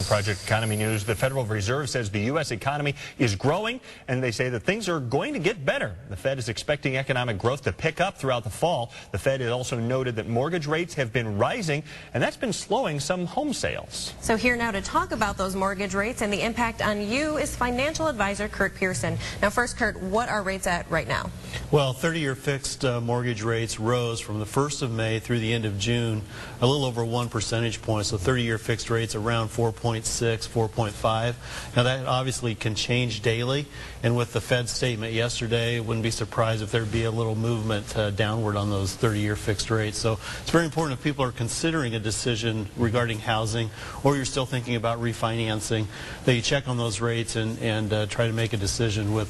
Project Economy News. The Federal Reserve says the U.S. economy is growing, and they say that things are going to get better. The Fed is expecting economic growth to pick up throughout the fall. The Fed has also noted that mortgage rates have been rising, and that's been slowing some home sales. So here now to talk about those mortgage rates and the impact on you is financial advisor Kurtis Pearson. Now first, Kurt, what are rates at right now? Well, 30-year fixed mortgage rates rose from the 1st of May through the end of June a little over 1 percentage point. So 30-year fixed rates around 4.6, 4.5. Now that obviously can change daily, and with the Fed statement yesterday, wouldn't be surprised if there'd be a little movement downward on those 30-year fixed rates. So it's very important if people are considering a decision regarding housing, or you're still thinking about refinancing, that you check on those rates and try to make a decision with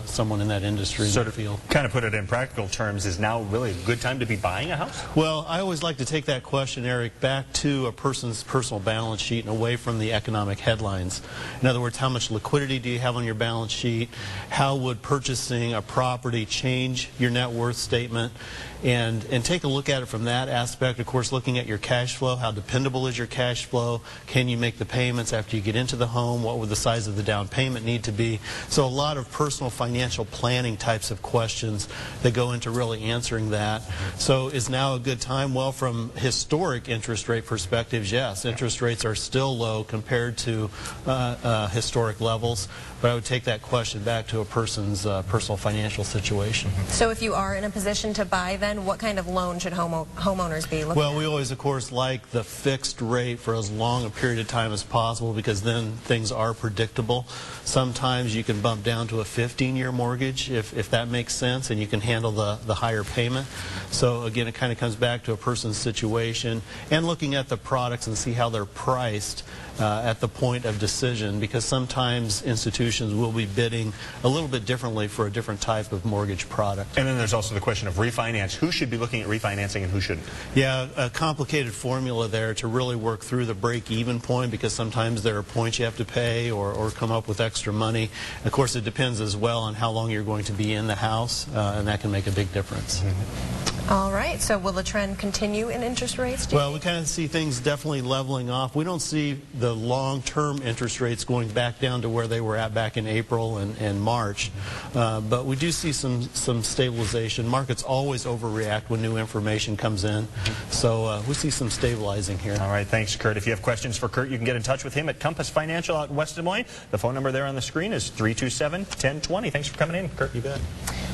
someone in that industry. So to kind of put it in practical terms, is now really a good time to be buying a house? Well, I always like to take that question, Eric, back to a person's personal balance sheet and away from the economic headlines. In other words, how much liquidity do you have on your balance sheet? How would purchasing a property change your net worth statement? And take a look at it from that aspect. Of course, looking at your cash flow, how dependable is your cash flow? Can you make the payments after you get into the home? What would the size of the down payment need to be? So a lot of personal financial planning types of questions that go into really answering that. So is now a good time? Well, from historic interest rate perspectives, yes. Interest rates are still low compared to historic levels, but I would take that question back to a person's personal financial situation. So if you are in a position to buy, then what kind of loan should homeowners be looking at? Well, we always, of course, like the fixed rate for as long a period of time as possible, because then things are predictable. Sometimes you can bump down to a 15-year mortgage if that makes sense, and you can handle the higher payment. So again, it kind of comes back to a person's situation and looking at the products and see how they're priced at the point of decision, because sometimes institutions will be bidding a little bit differently for a different type of mortgage product. And then there's also the question of refinance. Who should be looking at refinancing and who shouldn't? Yeah, a complicated formula there to really work through the break-even point, because sometimes there are points you have to pay or come up with extra money. Of course, it depends as well on how long you're going to be in the house, and that can make a big difference. All right, so will the trend continue in interest rates? Well, we kind of see things definitely leveling off. We don't see the long-term interest rates going back down to where they were at back in April and March, but we do see some stabilization. Markets always overreact when new information comes in, so we see some stabilizing here. All right, thanks, Kurt. If you have questions for Kurt, you can get in touch with him at Compass Financial out in West Des Moines. The phone number there on the screen is 327-1020. Thanks for coming in, Kurt. You bet.